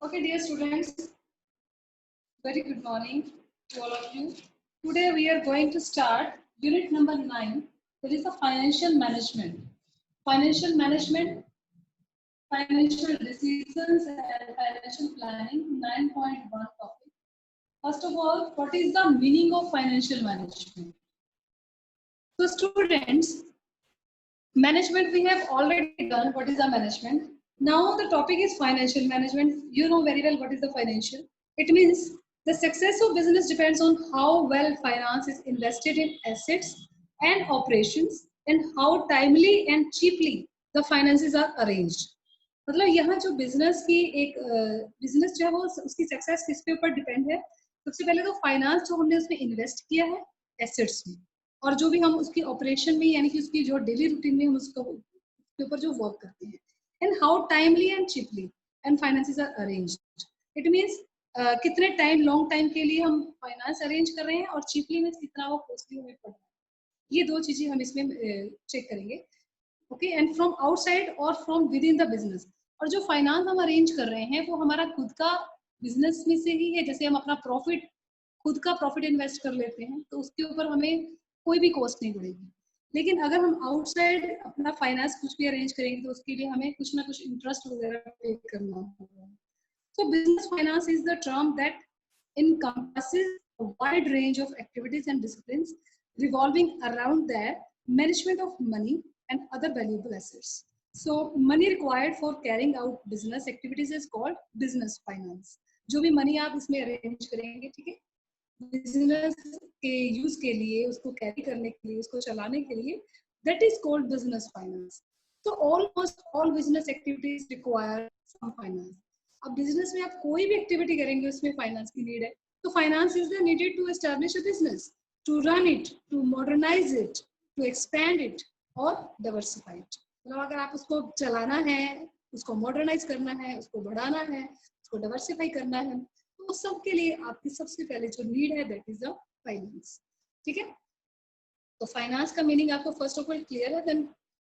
Okay, dear students, very good morning to all of you. Today we are going to start unit number 9, that is the financial management. Financial management, financial decisions and financial planning 9.1 topic. First of all, what is the meaning of financial management? So students, management we have already done. What is the management? Now the topic is financial management. You know very well what is the financial. It means the success of business depends on how well finance is invested in assets and operations and how timely and cheaply the finances are arranged. मतलब यहाँ जो business की एक business जो है वो उसकी success किसके ऊपर डिपेंड है? सबसे पहले तो फाइनेंस जो हमने उसमें इन्वेस्ट किया है एसेट्स में, और जो भी हम उसकी ऑपरेशन में यानी कि उसकी जो डेली रूटीन में हम उसके ऊपर जो वर्क करते हैं, and how timely and cheaply and finances are arranged. It means कितने टाइम लॉन्ग टाइम के लिए हम फाइनेंस अरेंज कर रहे हैं और चीपली में कितना वो कॉस्टली हमें पड़ रहा है. ये दो चीजें हम इसमें चेक करेंगे. ओके, एंड फ्रॉम आउटसाइड और from with in the business. और जो फाइनेंस हम अरेंज कर रहे हैं वो हमारा खुद का बिजनेस में से ही है. जैसे हम अपना प्रॉफिट, खुद का प्रॉफिट इन्वेस्ट कर लेते हैं तो उसके ऊपर हमें कोई भी कॉस्ट नहीं पड़ेगी. लेकिन अगर हम आउटसाइड अपना फाइनेंस कुछ भी अरेंज करेंगे तो उसके लिए हमें कुछ ना कुछ इंटरेस्ट वगैरह पे करना होगा. सो business finance is the term that encompasses a wide range of activities and disciplines revolving around the management of money and other valuable assets. So money required for carrying out business activities is called business finance. जो भी money आप इसमें arrange करेंगे, ठीक है, business के use के लिए, उसको कैरी करने के लिए, उसको चलाने के लिए, that is called business finance. तो almost all business activities require some finance. अब बिजनेस में आप कोई भी एक्टिविटी करेंगे उसमें फाइनेंस की नीड है. तो finance is the needed to establish a business, to run it, to modernise it, to expand it और डाइवर्सिफाई इट. मतलब अगर आप उसको चलाना है, उसको मॉडर्नाइज करना है, उसको बढ़ाना है, उसको डाइवर्सिफाई करना है, तो सब के लिए आपकी सबसे पहले जो नीड है दैट इज द फाइनेंस. ठीक है, तो फाइनेंस का मीनिंग आपको फर्स्ट ऑफ ऑल क्लियर है. देन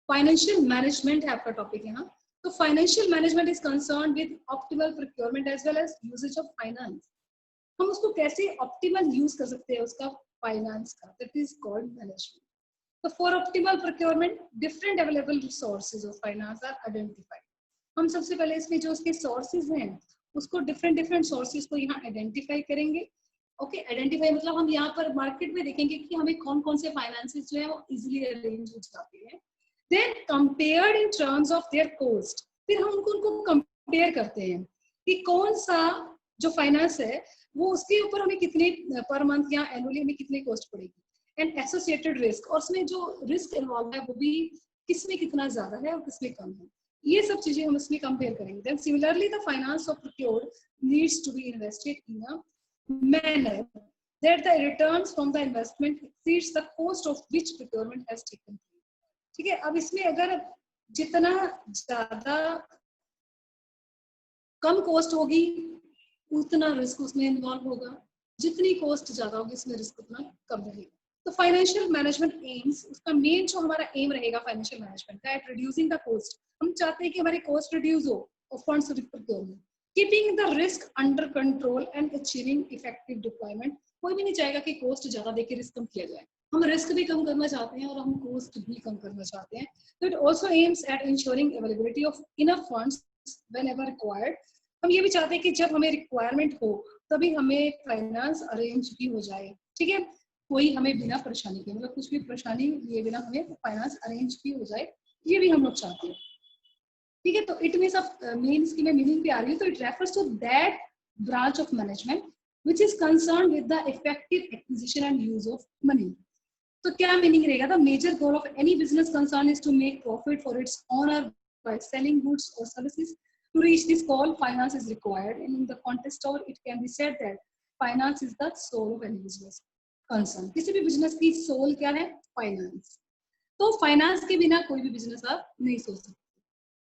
फाइनेंशियल मैनेजमेंट है आपका टॉपिक यहाँ. तो financial management is concern with optimal procurement as well as usages of finance. हम उसको कैसे ऑप्टिमल यूज कर सकते हैं उसका फाइनेंस का, दैट इज कॉल्ड मैनेजमेंट. तो for optimal procurement different available sources of finance are identified. हम सबसे पहले इसमें जो उसके सोर्सेज हैं उसको डिफरेंट सोर्सेज को यहाँ आइडेंटिफाई करेंगे. ओके, आइडेंटिफाई मतलब हम यहाँ पर मार्केट में देखेंगे कि हमें कौन कौन से फाइनेंसेस जो है वो इजीली अरेंज हो जाते हैं. Then compared in terms of their cost. फिर हम उनको कंपेयर करते हैं कि कौन सा जो फाइनेंस है वो उसके ऊपर हमें कितने पर मंथ या एनुअली हमें कितनी कॉस्ट पड़ेगी. एंड एसोसिएटेड रिस्क, और उसमें जो रिस्क इन्वॉल्व है वो भी किसमें कितना ज्यादा है और किसमें कम है. ये सब चीजें हम इसमें कंपेयर करेंगे. Then similarly the finance of procured needs to be invested in a manner that the returns from the investment exceeds the cost of which procurement has taken place. ठीक है, अब इसमें अगर जितना ज्यादा कम कॉस्ट होगी उतना रिस्क उसमें इन्वॉल्व होगा, जितनी कॉस्ट ज्यादा होगी उसमें रिस्क उतना कम रहेगा. तो फाइनेंशियल मैनेजमेंट एम्स, उसका मेन जो हमारा एम रहेगा फाइनेंशियल मैनेजमेंट का, एट रिड्यूसिंग द कॉस्ट. हम चाहते हैं कि हमारी कॉस्ट रिड्यूस हो of funds procurement, keeping the risk under control and achieving effective deployment. कोई भी नहीं चाहेगा कि कॉस्ट ज्यादा देके रिस्क कम किया जाए. हम रिस्क भी कम करना चाहते हैं और हम कॉस्ट भी कम करना चाहते हैं. तो it also aims at ensuring availability of enough funds whenever required. हम ये भी चाहते हैं कि जब हमें रिक्वायरमेंट हो तभी हमें फाइनेंस अरेंज भी हो जाए. ठीक है, कोई हमें बिना परेशानी के, मतलब कुछ भी परेशानी लिए बिना हमें फाइनेंस अरेंज भी हो जाए, ये भी हम लोग चाहते हैं. ठीक है, तो इट मींस ऑफ मींस की मैं मीनिंग पे आ रही हूँ. तो it refers to that branch of management which is concerned with the effective acquisition and use of money. तो क्या मीनिंग रहेगा? The major goal of any business concern is to make profit for its owner by selling goods और services. To reach this goal, finance is required, and in the context of it can be said that finance is the soul of any business concern. किसी भी business की soul क्या है? Finance. तो finance के बिना कोई भी बिजनेस आप नहीं सोच सकते.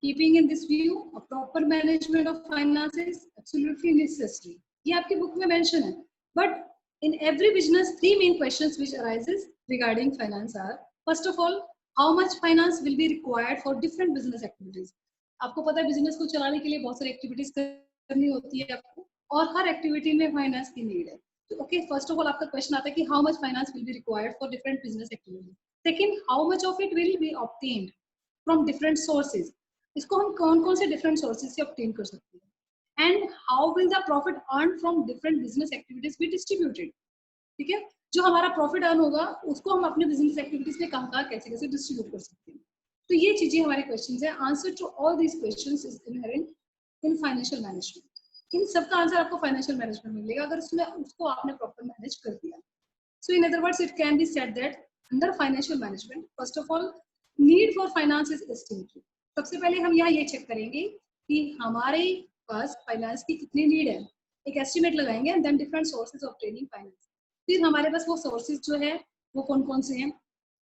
Keeping in this view, a proper management of finance is absolutely necessary. ये आपकी बुक में मेंशन है. But in every business, three main questions which arises regarding finance are: first of all, how much finance will be required for different business activities. आपको पता है business को चलाने के लिए बहुत सारी एक्टिविटीज करनी होती है आपको, और हर एक्टिविटी में फाइनेंस की नीड है। तो ओके, फर्स्ट ऑफ ऑल आपका क्वेश्चन आता है कि how much finance will be required for different business activity. Second, how much of it will be obtained from different sources, इसको हम कौन कौन से डिफरेंट सोर्सेज से ऑब्टेन कर सकते हैं। And how will the profit earn from different business activities be distributed. ठीक है, जो हमारा प्रॉफिट अर्न होगा उसको हम अपने बिजनेस एक्टिविटीज में कहाँ कैसे कैसे डिस्ट्रीब्यूट कर सकते हैं। तो ये चीजें हमारे क्वेश्चन है। Answer to all these questions is inherent in financial management. इन सबका आंसर आपको फाइनेंशियल मैनेजमेंट में मिलेगा अगर उसमें उसको आपने प्रॉपर मैनेज कर दिया। So in other words it can be said that under financial management first of all need for finance is estimated. सबसे पहले हम यहाँ ये चेक करेंगे कि हमारे पास फाइनेंस की कितनी नीड है, एक एस्टिमेट लगाएंगे and then different sources of training finance. फिर हमारे पास वो सोर्सेज जो है वो कौन कौन से हैं,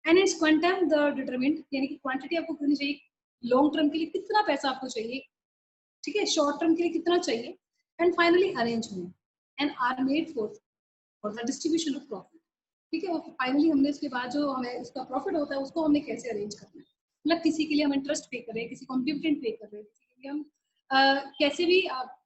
and it's quantum the determined, यानी कि क्वांटिटी आपको करनी चाहिए, लॉन्ग टर्म के लिए कितना पैसा आपको चाहिए, ठीक है, शॉर्ट टर्म के लिए कितना चाहिए, and finally arrangement and are made for the distribution of profit. ठीक है, फाइनली हमने इसके बाद जो हमें उसका प्रॉफिट होता है उसको हमने कैसे अरेंज करना है, मतलब किसी के लिए हम इंटरेस्ट पे कर रहे हैं, किसी को हम डिविडेंड पे कर रहे हैं, किसी के लिए हम कैसे भी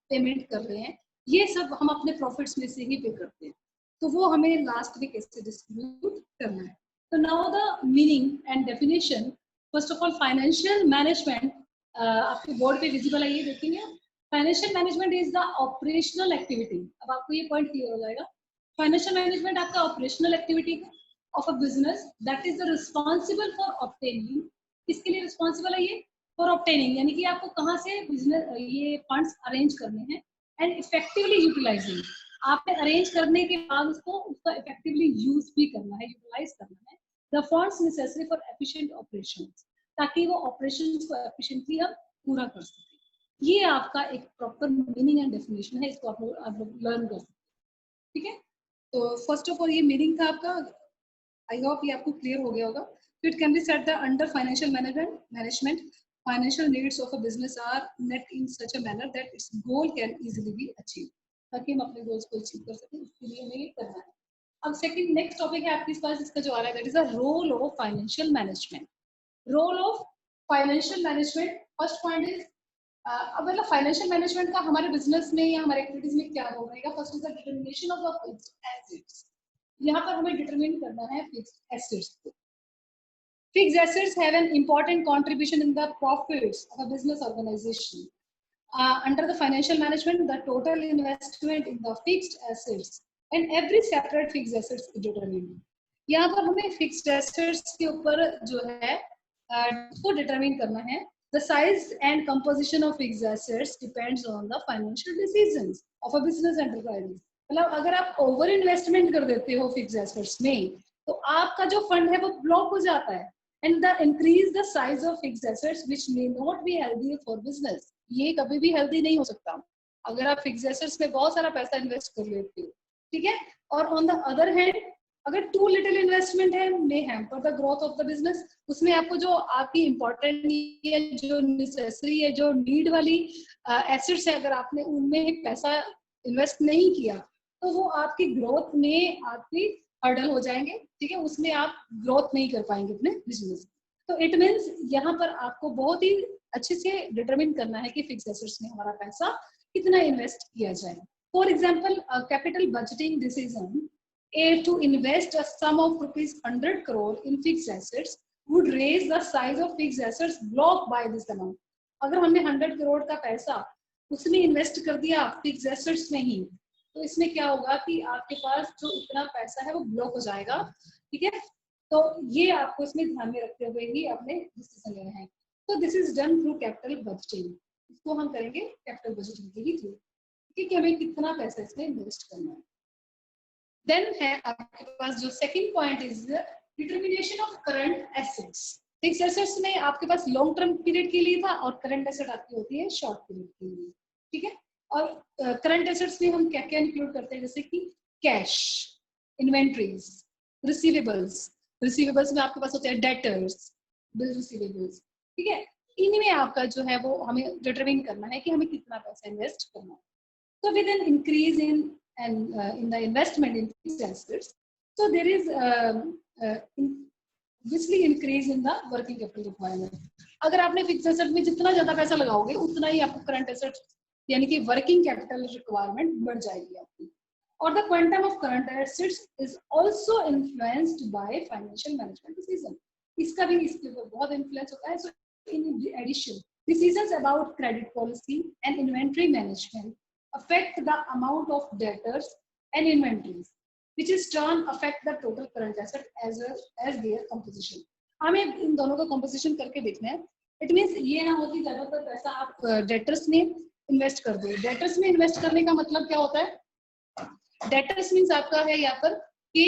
पेमेंट कर रहे हैं, ये सब हम अपने प्रॉफिट्स में से ही पे करते हैं। तो वो हमें लास्ट में कैसे डिस्ट्रीब्यूट करना है। तो now the meaning and definition, first of all financial management आपके बोर्ड पे विजिबल है, ये देखेंगे। Financial management is the operational activity, अब आपको ये पॉइंट क्लियर हो जाएगा। फाइनेंशियल मैनेजमेंट आपका ऑपरेशनल एक्टिविटी है of a business that is the responsible for obtaining, किसके लिए रिस्पॉन्सिबल है ये, फॉर ऑब्टेनिंग, यानी कि आपको कहाँ से बिजनेस ये फंड्स अरेंज करने हैं, एंड इफेक्टिवली यूटिलाइजिंग, आपने अरेंज करने के बाद उसको उसका इफेक्टिवली यूज भी करना है, यूटिलाइज करना है, the funds necessary for efficient operations, ताकि वो ऑपरेशंस को एफिशिएंटली हम पूरा कर सकें। ये आपका एक प्रॉपर मीनिंग एंड डेफिनेशन है, इसको आप लोग लर्न कर सकते हैं। ठीक है, तो फर्स्ट ऑफ ऑल ये मीनिंग था आपका, आई होप ये आपको क्लियर हो गया होगा। तो it can be said the under financial management financial needs of a business are met in such a manner that its goal can easily be achieved, ताकि हम अपने गोल्स को अचीव कर सकें, इसके लिए हमें ये करना है। अब सेकंड नेक्स्ट टॉपिक है आपके पास, इसका जो आ रहा है that is the role of financial management. Role of financial management, first point is अब मतलब फाइनेंशियल मैनेजमेंट का हमारे बिजनेस में या हमारे एक्टिविटीज में क्या रोल रहेगा। First is the determination of the fixed assets, यहाँ पर हमें डिटरमिन करना है फिक्स्ड एसेट्स को। Fixed assets have an important contribution in the profits of a business organization. Under the financial management, the total investment in the fixed assets and every separate fixed assets is determined. यहाँ पर हमें fixed assets के ऊपर जो है उसको determine करना है। The size and composition of fixed assets depends on the financial decisions of a business enterprise. मतलब अगर आप over investment कर देते हो fixed assets में, तो आपका जो fund है वो block हो जाता है। And the increase the size of fixed assets which may not be healthy for business, ये कभी भी healthy नहीं हो सकता अगर आप fixed assets में बहुत सारा पैसा invest कर लेते हो, ठीक है। और on the other hand अगर too little investment है may hamper the growth of the business, उसमें आपको जो आपकी important है, जो necessary है, जो need वाली assets है, अगर आपने उनमें पैसा invest नहीं किया तो वो आपकी growth में आपकी हर्डल हो जाएंगे, ठीक है, उसमें आप ग्रोथ नहीं कर पाएंगे अपने बिजनेस। तो इट मींस यहाँ पर आपको बहुत ही अच्छे से डिटरमिन करना है कि फिक्स एसेट्स में हमारा पैसा कितना इन्वेस्ट किया जाए। For example capital budgeting decision to invest a sum of ₹100 crore in fixed assets would raise the size of fixed assets blocked by this amount. अगर हमने 100 करोड़ का पैसा उसमें इन्वेस्ट कर दिया फिक्स एसेट्स में ही, तो इसमें क्या होगा कि आपके पास जो इतना पैसा है वो ब्लॉक हो जाएगा, ठीक है। तो ये आपको इसमें ध्यान में रखते हुए ही अपने डिसीजन लेना है। तो this is done through capital budgeting, इसको हम करेंगे कैपिटल बजटिंग के ही थ्रू, ठीक है, हमें कितना पैसा इसमें इन्वेस्ट करना है। देन है आपके पास जो second point is determination of current assets. Fix assets में आपके पास लॉन्ग टर्म पीरियड के लिए था और करंट एसेट आपकी होती है शॉर्ट पीरियड के लिए, ठीक है। और करंट एसेट्स में हम क्या क्या इंक्लूड करते हैं, जैसे कि कैश, इन्वेंट्रीज, रिसीवेबल्स, रिसीवेबल्स में आपके पास होते हैं डेटर्स, बिल रिसीवेबल्स, ठीक है। इनमें आपका जो है वो हमें डिटरमिन करना है कि हमें कितना पैसा इन्वेस्ट करना है। So with an increase in the investment in fixed assets, so there is obviously increase in the working capital requirement. अगर आपने फिक्स एसेट में जितना ज्यादा पैसा लगाओगे उतना ही आपको करंट एसेट यानी कि वर्किंग कैपिटल रिक्वायरमेंट बढ़ जाएगी आपकी। और the quantum of current assets is also influenced by financial management decision, इसका भी इसके ऊपर बहुत इन्फ्लुएंस होता है। So in addition decisions about credit policy and inventory management affect the amount of debtors and inventories, which is turn affect the total current asset as well as their composition. हमें इन दोनों का composition करके देखना है। It means ये ना हो कि ज्यादातर पैसा आप debtors में इन्वेस्ट कर दो। debtors में इन्वेस्ट करने का मतलब क्या होता है? debtors means आपका है यहाँ पर कि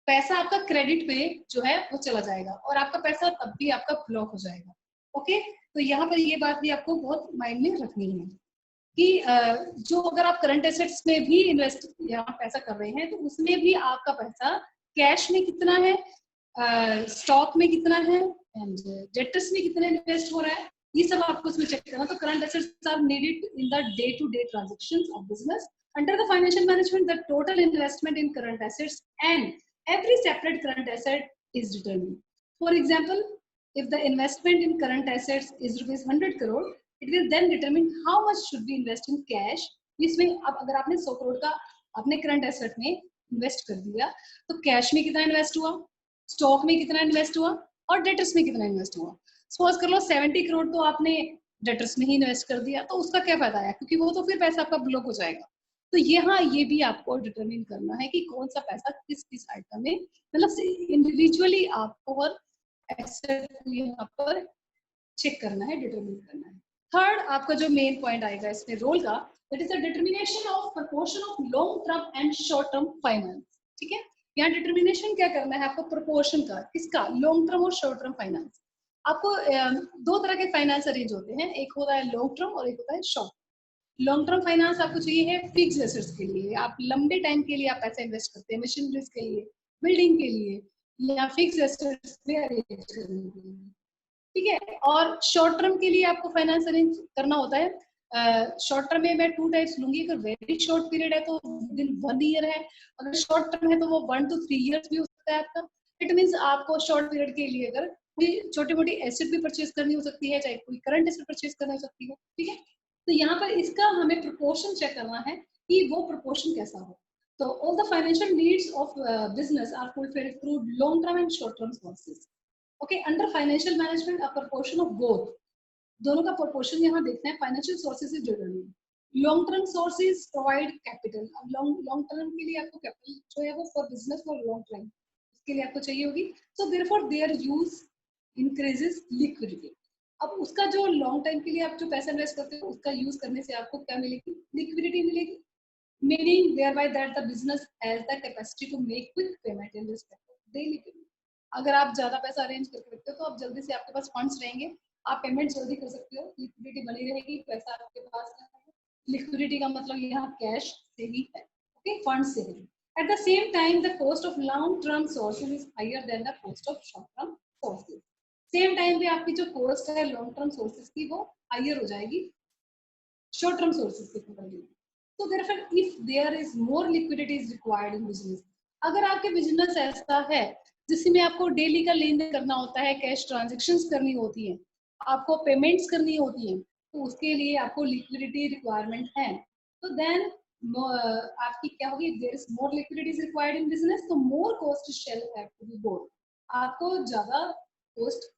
पैसा आपका क्रेडिट पे जो है वो चला जाएगा और आपका पैसा तब भी आपका ब्लॉक हो जाएगा। ओके, तो यहाँ पर ये बात भी आपको बहुत माइंड में रखनी है कि जो अगर आप करंट एसेट्स में भी इन्वेस्ट यहाँ पैसा कर रहे हैं तो उसमें भी आपका पैसा कैश में कितना है, स्टॉक में कितना है एंड डेटर्स में कितना इन्वेस्ट हो रहा है, ये सब आपको उसमें चेक करना। तो current assets are needed in the day to day transactions of business. Under the financial management the total investment in current assets and every separate current asset is determined. For example, if the investment in current assets is rupees 100 crore, it will then determine how much should be invest in cash. इसमें अब अगर आपने 100 करोड़ का अपने current asset में invest कर दिया तो कैश में कितना इन्वेस्ट हुआ, स्टॉक में कितना इन्वेस्ट हुआ और डेटर्स में कितना इन्वेस्ट हुआ। सपोज कर लो 70 करोड़ तो आपने डेटर्स में ही इन्वेस्ट कर दिया, तो उसका क्या फायदा है, क्योंकि वो तो फिर पैसा आपका ब्लॉक हो जाएगा। तो यहाँ ये भी आपको डिटरमिन करना है कि कौन सा पैसा किस किस आइटम में, मतलब इंडिविजुअली आपको और एसेट यहाँ पर चेक करना है, डिटरमिन करना है। थर्ड आपका जो मेन पॉइंट आएगा इसमें रोल का, that is the determination of proportion of long term and short term finance. ठीक है, यहाँ डिटरमिनेशन क्या करना है आपको, प्रोपोर्शन का, किसका, लॉन्ग टर्म और शॉर्ट टर्म फाइनेंस। आपको दो तरह के फाइनेंस अरेंज होते हैं, एक होता है लॉन्ग टर्म और एक होता है शॉर्ट। लॉन्ग टर्म फाइनेंस आपको चाहिए है फिक्स एसेट्स के लिए, आप लंबे टाइम के लिए आप पैसा इन्वेस्ट करते हैं, मशीनरीज के लिए, बिल्डिंग के लिए या फिक्स एसेट्स में अरेंज करने के लिए। ठीक है, और शॉर्ट टर्म के लिए आपको फाइनेंस अरेंज करना होता है। शॉर्ट टर्म में मैं टू टाइप्स लूंगी, अगर वेरी शॉर्ट पीरियड है तो विद इन 1 ईयर है, अगर शॉर्ट टर्म है तो वो 1 to 3 years भी हो सकता है आपका। इट मीन्स आपको शॉर्ट पीरियड के लिए अगर कोई छोटी मोटी एसेट भी परचेज करनी हो सकती है, चाहे कोई करंट एसेट परचेज करनी हो सकती है। ठीक है, तो यहाँ पर इसका हमें प्रोपोर्शन चेक करना है कि वो प्रोपोर्शन कैसा हो। तो all the financial needs of business are fulfilled through long term and short term sources. Okay, under financial management a proportion of both, दोनों का प्रोपोर्शन यहाँ देखना है। Financial sources is determined, long term sources provide capital. अब long term के लिए आपको capital जो है वो for business for long time उसके लिए आपको चाहिए होगी, so therefore their use increases liquidity. अब उसका जो लॉन्ग टाइम के लिए आप जो पैसा इन्वेस्ट करते हो उसका यूज करने से आपको क्या मिलेगी, लिक्विडिटी मिलेगी, meaning thereby that the business has the capacity to make quick payment in respect of daily payment। अगर आप ज्यादा पैसा अरेंज करके रखते हो तो आप जल्दी से आपके पास फंड्स रहेंगे, आप पेमेंट जल्दी कर सकते हो, लिक्विडिटी बनी रहेगी, पैसा आपके पास रहेगा। लिक्विडिटी का मतलब यहाँ कैश से ही है, ओके, फंड से ही। At the same time, the cost of long-term sources is higher than the cost of short-term sources। Same time पे आपकी जो कॉस्ट है लॉन्ग टर्म सोर्सेज की वो हायर हो जाएगी शॉर्ट टर्म सोर्सेज के कंपैरिजन। तो therefore if there is more liquidity is required in business, अगर आपके बिजनेस ऐसा है जिसमें आपको डेली का लेन देन करना होता है, कैश ट्रांजैक्शंस करनी होती है, आपको पेमेंट्स करनी होती है, तो उसके लिए आपको लिक्विडिटी रिक्वायरमेंट है, तो देन आपकी क्या होगी, there is more liquidity is required in business, तो more cost shall have to be borne, आपको ज्यादा कॉस्ट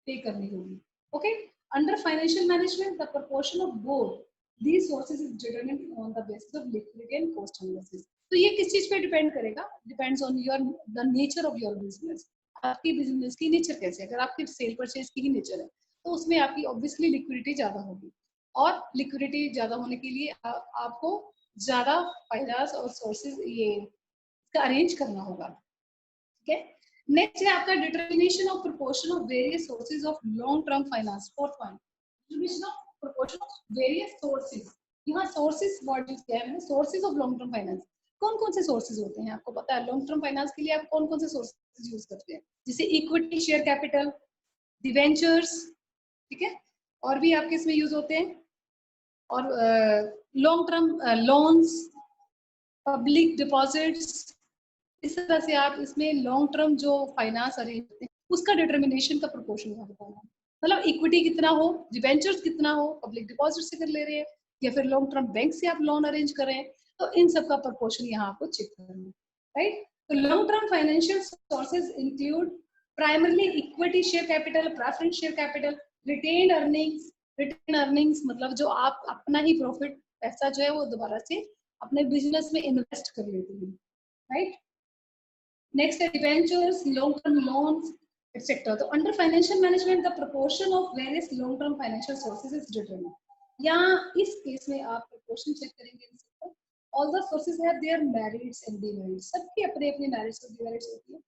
पे करनी होगी। Okay, under financial management the proportion of both these sources is determined on the basis of liquidity and cost analysis। तो ये किस चीज पे डिपेंड करेगा, depends on your the nature of your business, आपकी बिजनेस की नेचर कैसे है। अगर आपकी सेल परचेज की ही नेचर है तो उसमें आपकी ऑब्वियसली लिक्विडिटी ज्यादा होगी, और लिक्विडिटी ज्यादा होने के लिए आपको ज्यादा फाइनेंस और सोर्सेज ये इसका अरेंज करना होगा। ठीक है, नेक्स्ट है आपका determination of proportion of various sources of long term finance. Fourth point, determination of proportion of various sources. यहाँ सोर्सेज वर्ड यूज किया है मैंने, sources of long term finance. कौन कौन से सोर्सेज होते हैं आपको पता है, लॉन्ग टर्म फाइनेंस के लिए आप कौन कौन से सोर्सेज यूज करते हैं, जैसे इक्विटी शेयर कैपिटल, डिवेंचर्स, ठीक है, और भी आपके इसमें यूज होते हैं, और long term loans, public deposits. इस तरह से आप इसमें लॉन्ग टर्म जो फाइनेंस अरेंज करते हैं उसका डिटरमिनेशन का प्रोपोर्शन यहाँ बताना है। मतलब इक्विटी कितना हो, डिबेंचर्स कितना हो, पब्लिक डिपॉजिट से कर ले रहे हैं या फिर लॉन्ग टर्म बैंक से आप लोन अरेंज कर रहे हैं, तो इन सब का प्रपोर्शन यहाँ आपको चेक करना है, राइट। तो long term financial sources include primarily equity share capital, preference share capital, retain earnings. Retain earnings मतलब जो आप अपना ही प्रॉफिट पैसा जो है वो दोबारा से अपने बिजनेस में इन्वेस्ट कर लेते हैं, right. Next, debentures, long-term loans, etc. So, under financial management, the proportion of various long-term financial sources is determined. यहाँ इस केस में आप proportion check करेंगे इन सबका. All the sources have their merits and demerits. सबकी अपने अपने merits और demerits होती है.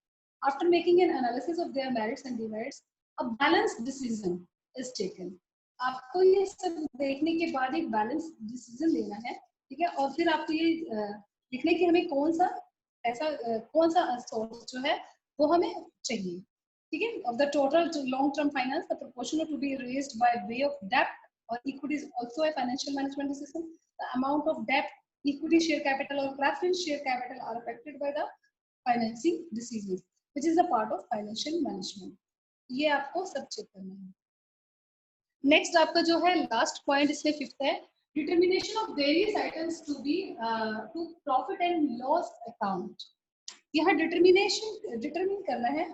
After making an analysis of their merits and demerits, a balanced decision is taken. आपको ये सब देखने के बाद एक balanced decision लेना है, ठीक है? और फिर आपको ये देखने की हमें कौन सा ऐसा कौन सा सोर्स जो है वो हमें चाहिए, ठीक है। Of the total long term finance the proportion to be raised by way of डेब्ट और equity is also a financial management decision. The amount of डेब्ट, इक्विटी शेयर कैपिटल और preference share capital are affected by the financing decisions which is a part of financial management. ये आपको सब check करना है। Next आपका जो है लास्ट पॉइंट इसमें फिफ्थ है, determination of various items to be to profit and loss account. यहाँ डिटरमिन करना है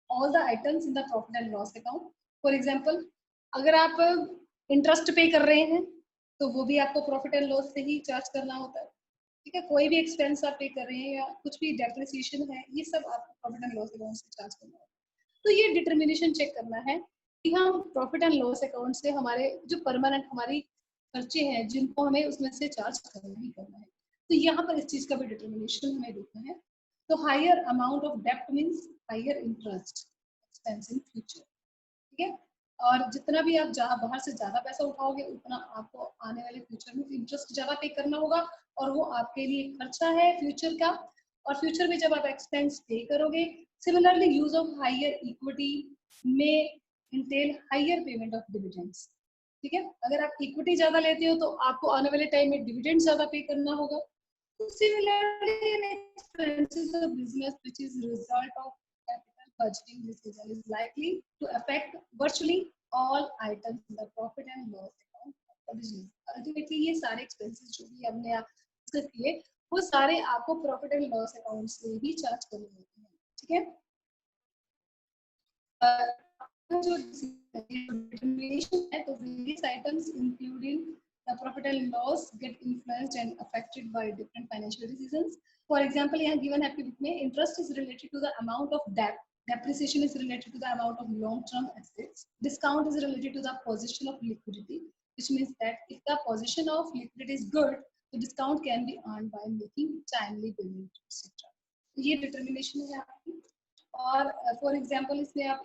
all the items in the profit and loss account. For example, अगर आप इंटरेस्ट पे कर रहे हैं तो वो भी आपको प्रॉफिट एंड लॉस से ही चार्ज करना होता है, ठीक है। कोई भी एक्सपेंस आप पे कर रहे हैं या कुछ भी डेप्रिसिएशन है, ये सब आपको प्रॉफिट एंड लॉस अकाउंट से चार्ज करना होता है। तो ये डिटरमिनेशन चेक करना है कि हम प्रॉफिट एंड लॉस अकाउंट से हमारे जो परमानेंट हमारी खर्चे हैं जिनको हमें उसमें से चार्ज करना ही करना है, तो यहाँ पर इस चीज का भी डिटरमिनेशन हमें देखना है। तो हायर अमाउंट ऑफ डेप्ट means higher interest expense in future, ठीक है। और जितना भी आप बाहर से ज्यादा पैसा उठाओगे उतना आपको आने वाले फ्यूचर में इंटरेस्ट ज्यादा पे करना होगा और वो आपके लिए खर्चा है फ्यूचर का। और फ्यूचर में जब आप एक्सपेंस पे करोगे, similarly use of higher equity में entail higher payment of dividends, ठीक है। अगर आप इक्विटी ज्यादा लेते हो तो आपको आने वाले टाइम में डिविडेंड ज्यादा पे करना होगा। Similarly, an expenses of business which is result of capital budgeting decision is likely to affect virtually all items in the profit and loss account of the business. Ultimately, ये सारे expenses जो भी हमने आप discuss किए, वो सारे आपको profit and loss account से ही charge करने होते हैं, ठीक है। जो determination है, तो various items including the profit and loss get influenced and affected by different financial decisions. For example, यहाँ given है में interest is related to the amount of debt, depreciation is related to the amount of long-term assets, discount is related to the position of liquidity, which means that if the position of liquidity is good, the discount can be earned by making timely payment, etc. ये determination है आपकी। और for example इसमें आप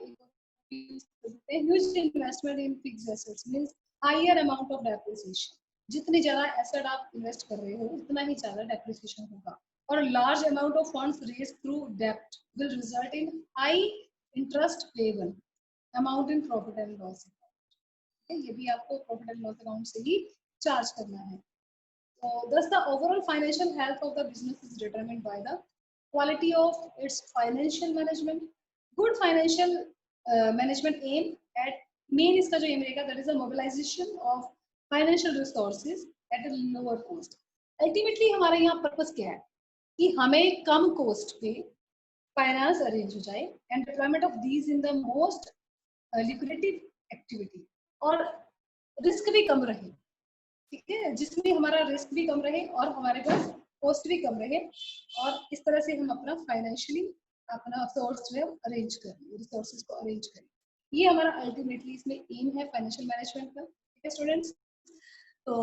huge investment in fixed assets means higher amount of depreciation. जितनी ज्यादा asset आप invest कर रहे हो उतना ही ज्यादा डेप्रिसिएशन होगा। और large amount of funds raised through डेब्ट will result in high interest payable amount in profit and loss account. ये भी आपको प्रॉफिट एंड लॉस अकाउंट से ही चार्ज करना है। So thus the overall financial health of the business is determined by the quality of its financial management. Good financial management aim at main इसका जो aim रहेगा that is the mobilization of financial resources at a lower cost. Ultimately हमारा यहाँ purpose क्या है कि हमें कम cost पे finance arrange हो जाए and deployment of these in the most lucrative activity और risk भी कम रहे, ठीक है, जिसमें हमारा रिस्क भी कम रहे और हमारे पास कॉस्ट भी कम रहे और इस तरह से हम अपना फाइनेंशियली अपना सोर्स जो है अरेंज करें, रिसोर्सेज को अरेंज करें। ये हमारा अल्टीमेटली इसमें एम है फाइनेंशियल मैनेजमेंट का, ठीक है स्टूडेंट्स। तो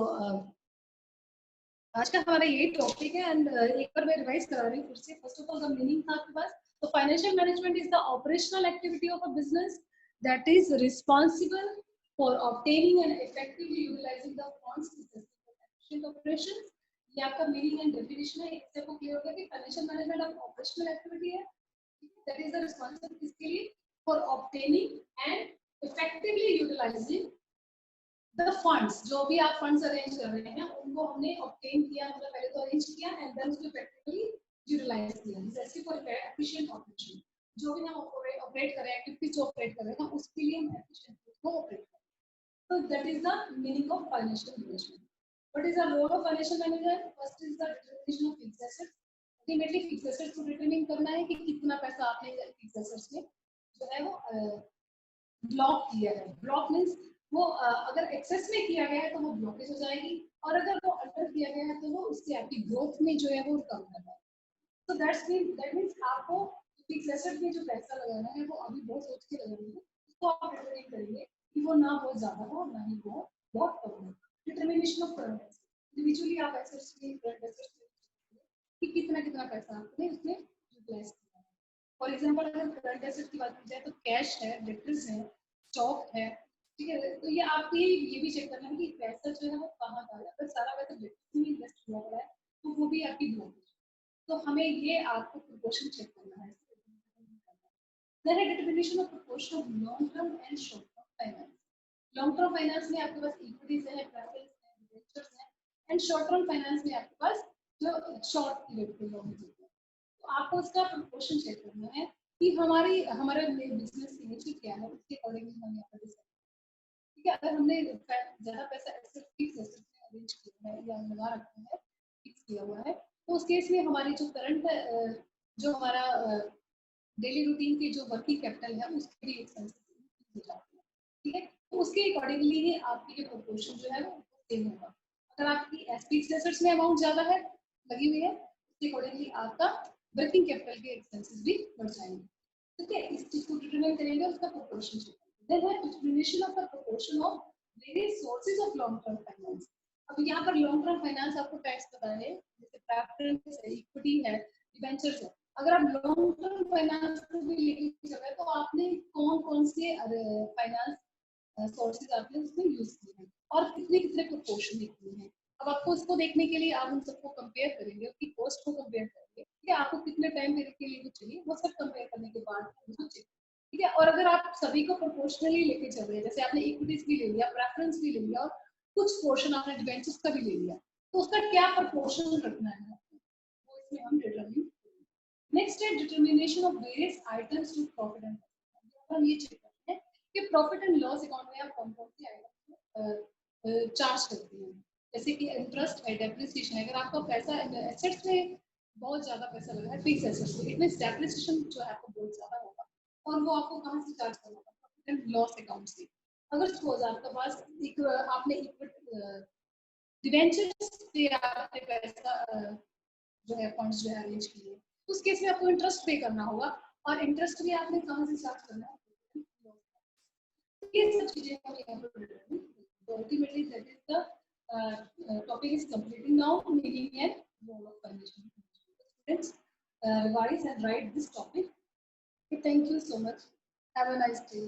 आज का हमारा यही टॉपिक है एंड एक बार मैं रिवाइज करा रही हूँ फिर से। First of all the meaning था आपके पास। तो financial management is the operational activity of a business that is responsible for obtaining and effectively utilizing the funds to efficient operations. ये आपका मीनिंग एंड डेफिनेशन है। इससे आपको क्लियर हो गया कि फाइनेंशियल मैनेजमेंट एक ऑपरेशनल एक्टिविटी है, दैट इज द रिस्पांसिबिलिटी इसके लिए for obtaining and effectively utilising the funds. जो भी आप फंड्स अरेंज कर रहे हैं उनको हमने ऑब्टेन किया, मतलब पहले तो अरेंज किया एंड देन उसको इफेक्टिवली यूटिलाइज किया, जैसे फॉर एफिशिएंट ऑपरेशन। जो भी हम ऑपरेट करें, एक्टिविटी जो ऑपरेट कर रहे हैं उसके लिए हम एफिशिएंटली को ऑपरेट करें। So that is the meaning of financial management. What is the role of financial manager? First is the determination of fixed assets. Ultimately fixed assets को determine करना है कि कितना पैसा आपने fixed assets में जो है वो ब्लॉक किया है। ब्लॉक मीन्स वो अगर एक्सेस में किया गया है तो वो ब्लॉकेज हो जाएगी, और अगर वो अंडर किया गया है तो वो उससे आपकी ग्रोथ में जो है वो कम करना है। तो दैट मीन्स आपको फिक्स एसेट में जो पैसा लगाना है वो अभी बहुत सोच के लगाएंगे, उसको आप डिटरमाइन करेंगे कि वो ना बहुत ज्यादा हो ना ही वो बहुत कम हो। Determination of current asset, individually आप एसेट्स में करंट एसेट्स में कि कितना कितना पैसा आपने उसमें यूटिलाइज किया है। फॉर एग्जांपल अगर करंट एसेट की बात की जाए तो कैश है, डेटर्स है, स्टॉक है, ठीक है। तो ये आपको ये भी चेक करना है कि पैसा जो है वो कहाँ का है। अगर सारा पैसा डेटर्स में इन्वेस्ट हुआ हुआ है तो वो भी आपकी ब्लॉकेज। तो हमें ये आपको प्रोपोर्शन चेक करना है। Then a determination of proportion of long term and short term finance. Long term finance में आपके पास इक्विटीज है, प्रेफरेंस है, डिबेंचर्स है, एंड शॉर्ट टर्म फाइनेंस में आपके पास जो शॉर्ट पीरियड के लोन होते हैं। तो आपको उसका प्रोपोर्शन चेक करना है कि हमारे बिजनेस की नेचर क्या है, उसके अकॉर्डिंगली हम यहाँ पर डिसाइड। ठीक है, अगर हमने ज्यादा पैसा एसेट फिक्स एसेट में अरेंज किया है या लगा रखा है, फिक्स किया हुआ है, तो उस केस में हमारी जो करंट जो हमारा डेली रूटीन की जो वर्किंग कैपिटल है उसके भी एक्सपेंसेस हो जाते हैं। ठीक है, तो उसके अकॉर्डिंगली ही आपकी जो प्रोपोर्शन जो है वो सेम होगा। अगर आपकी एसपीक्स एसेट्स में अमाउंट ज्यादा है लगी हुई है, उसके अकॉर्डिंगली आपका वर्किंग कैपिटल के एक्सपेंसेस भी बढ़ जाएंगे। ठीक है, इस चीज को डिटरमाइन करेंगे, उसका प्रोपोर्शन देन है determination of the proportion of various sources of long term finance. अब यहाँ पर लॉन्ग टर्म फाइनेंस आपको टैक्स पता है, जैसे प्रेफरेंस है, इक्विटी है, डिबेंचर्स है। अगर आप लॉन्ग टर्म फाइनेंस को भी लेके चल रहे हैं तो आपने कौन कौन से फाइनेंस सोर्सेज आपने उसमें यूज किए हैं और कितने कितने प्रोपोर्शन में किए हैं। अब आपको इसको देखने के लिए आप उन सबको कंपेयर करेंगे, उसकी कॉस्ट को कंपेयर करेंगे, ठीक है, आपको कितने टाइम पीरियड के लिए वो चाहिए वो सब कंपेयर करने के बाद उसको चेक। ठीक है, और अगर आप सभी को प्रोपोर्शनली लेके चल रहे हैं, जैसे आपने इक्विटीज भी ले लिया, प्रेफरेंस भी ले लिया और कुछ पोर्शन आपने डिबेंचर्स का भी ले लिया, तो उसका क्या प्रोपोर्शन रखना है वो इसमें हम डिटरमाइन। नेक्स्ट है determination of various items to profit and loss. हम ये चेक करते हैं कि प्रॉफिट एंड लॉस अकाउंट में आप कौन कौन सी आइटम चार्ज करते हैं। जैसे कि इंटरेस्ट है, डेप्रिसिएशन है। अगर आपका पैसा एसेट्स में बहुत ज्यादा पैसा लगा है फिक्स एसेट्स में, इतने डेप्रिसिएशन जो है आपको बहुत ज्यादा होगा, और वो आपको कहाँ से चार्ज करना होगा, प्रॉफिट एंड लॉस अकाउंट से। अगर सपोज आपके पास एक आपने डिबेंचर्स पे आपने पैसा जो है फंड्स जो है अरेंज किए, उस केस में आपको इंटरेस्ट पे करना होगा, और इंटरेस्ट भी आपने कहाँ से चार्ज करना है, ये सब चीजें हम यहाँ पर ultimately that is the topic is completing now meaning and role of financial management. Students revise and write this topic. Okay, thank you so much. Have a nice day.